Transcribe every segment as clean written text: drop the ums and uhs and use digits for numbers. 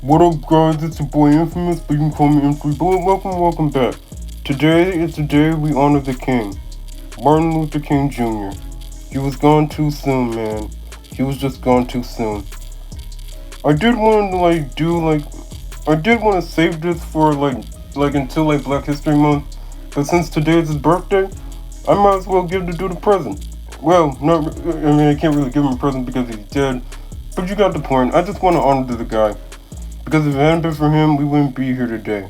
What up, guys? It's your boy M-phamis, but you can call me M3. But welcome back. Today is the day we honor the King, Martin Luther King Jr. He was gone too soon, man. He was just gone too soon. I did want to save this for until Black History Month, but since today is his birthday, I might as well give the dude a present. Well, I can't really give him a present because he's dead, but you got the point. I just want to honor the guy. Because if it hadn't been for him, we wouldn't be here today.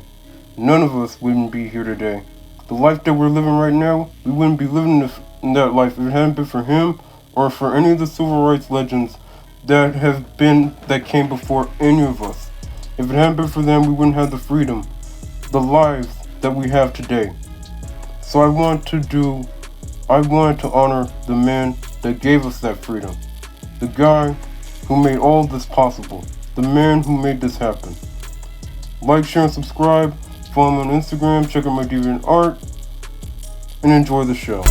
None of us wouldn't be here today. The life that we're living right now, we wouldn't be living that life if it hadn't been for him or for any of the civil rights legends that came before any of us. If it hadn't been for them, we wouldn't have the freedom, the lives that we have today. So I wanted to honor the man that gave us that freedom. The guy who made all this possible. The man who made this happen. Like, share, and subscribe. Follow me on Instagram. Check out my Deviantart. And enjoy the show.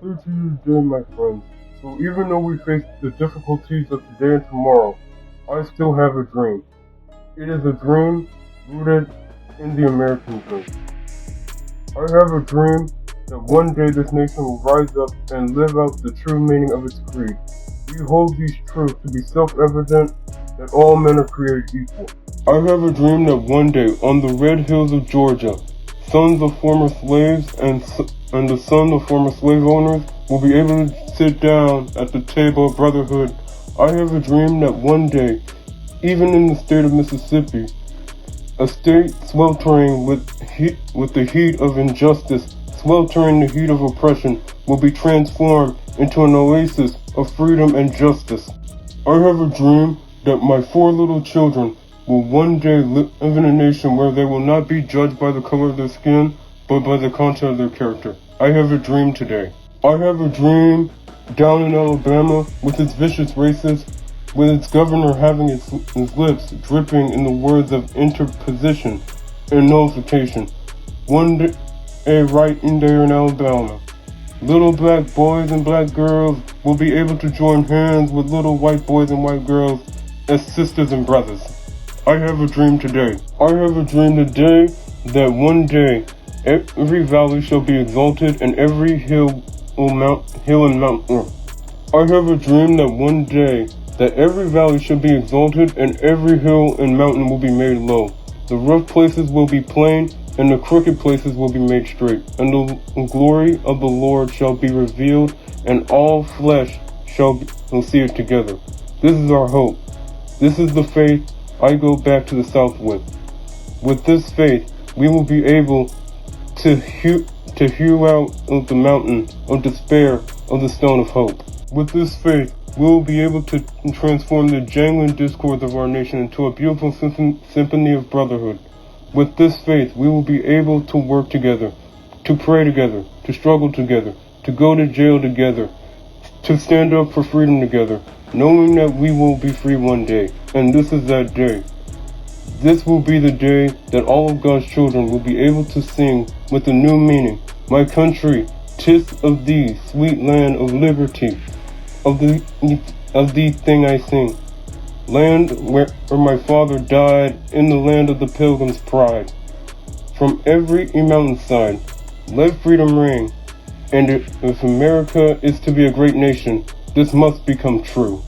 30 years dead, my friends. So even though we face the difficulties of today and tomorrow, I still have a dream. It is a dream rooted in the American dream. I have a dream that one day this nation will rise up and live out the true meaning of its creed. We hold these truths to be self-evident that all men are created equal. I have a dream that one day, on the red hills of Georgia, sons of former slaves and the sons of former slave owners will be able to sit down at the table of brotherhood. I have a dream that one day, even in the state of Mississippi, a state sweltering with the heat of injustice, sweltering the heat of oppression, will be transformed into an oasis of freedom and justice. I have a dream that my 4 little children will one day live in a nation where they will not be judged by the color of their skin, but by the content of their character. I have a dream today. I have a dream down in Alabama with its vicious racists, with its governor having his lips dripping in the words of interposition and nullification. One day, right in there in Alabama, little black boys and black girls will be able to join hands with little white boys and white girls as sisters and brothers. I have a dream today. I have a dream today that one day every valley shall be exalted and every hill and mountain. I have a dream that one day that every valley shall be exalted and every hill and mountain will be made low. The rough places will be plain and the crooked places will be made straight. And the glory of the Lord shall be revealed and all flesh shall see it together. This is our hope. This is the faith I go back to the south with. With this faith, we will be able to hew out of the mountain of despair of the stone of hope. With this faith, we will be able to transform the jangling discords of our nation into a beautiful symphony of brotherhood. With this faith, we will be able to work together, to pray together, to struggle together, to go to jail together, to stand up for freedom together, knowing that we will be free one day, and this is that day. This will be the day that all of God's children will be able to sing with a new meaning. My country, 'tis of thee, sweet land of liberty, of thee thing I sing. Land where my father died, in the land of the pilgrim's pride. From every mountainside, let freedom ring, and if America is to be a great nation, this must become true.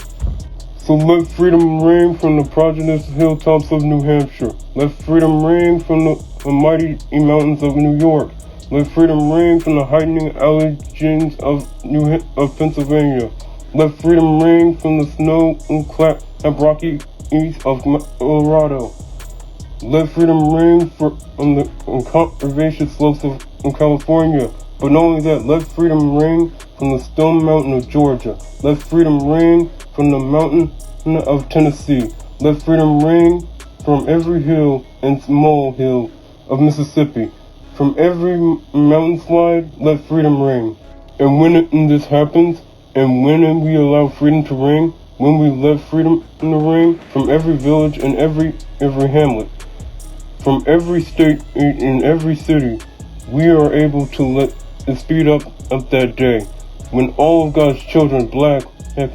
So let freedom ring from the prodigious hilltops of New Hampshire. Let freedom ring from the mighty mountains of New York. Let freedom ring from the heightening alleghanies of Pennsylvania. Let freedom ring from the snow-clad rocky east of Colorado. Let freedom ring from the curvaceous slopes of California. But not only that, let freedom ring from the stone mountain of Georgia. Let freedom ring from the mountain of Tennessee. Let freedom ring from every hill and small hill of Mississippi. From every mountain slide, let freedom ring. And when this happens, and when we allow freedom to ring, when we let freedom to ring from every village and every hamlet, from every state and every city, we are able to let it speed up that day when all of God's children, black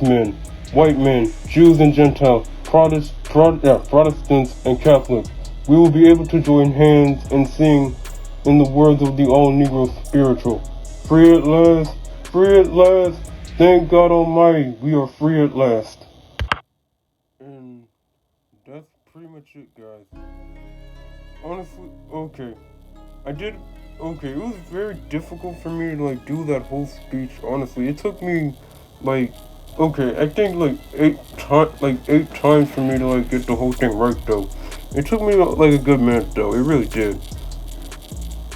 men, white men, Jews and Gentiles, Protestants and Catholics, we will be able to join hands and sing in the words of the all-Negro spiritual. Free at last, free at last, thank God Almighty, we are free at last. And that's pretty much it, guys. Honestly, okay. It was very difficult for me to, do that whole speech, honestly. It took me, I think, 8 times for me to, get the whole thing right, though. It took me, a good minute, though. It really did.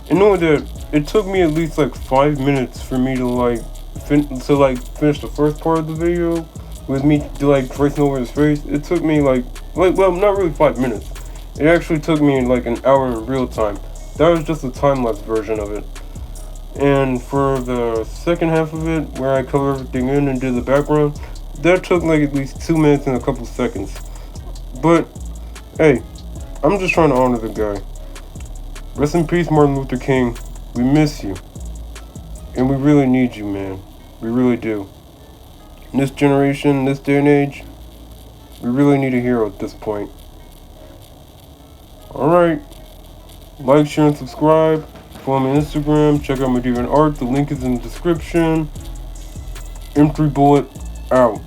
And knowing that, it took me at least, 5 minutes for me to, finish the first part of the video with me, tracing over his face. It took me, not really 5 minutes. It actually took me, an hour in real time. That was just a time-lapse version of it. And for the second half of it, where I covered everything in and did the background, that took, at least 2 minutes and a couple seconds. But, hey, I'm just trying to honor the guy. Rest in peace, Martin Luther King. We miss you. And we really need you, man. We really do. In this generation, this day and age, we really need a hero at this point. Alright. Like, share, and subscribe. Follow me on Instagram. Check out my Deviantart. The link is in the description. M3 Bullet out.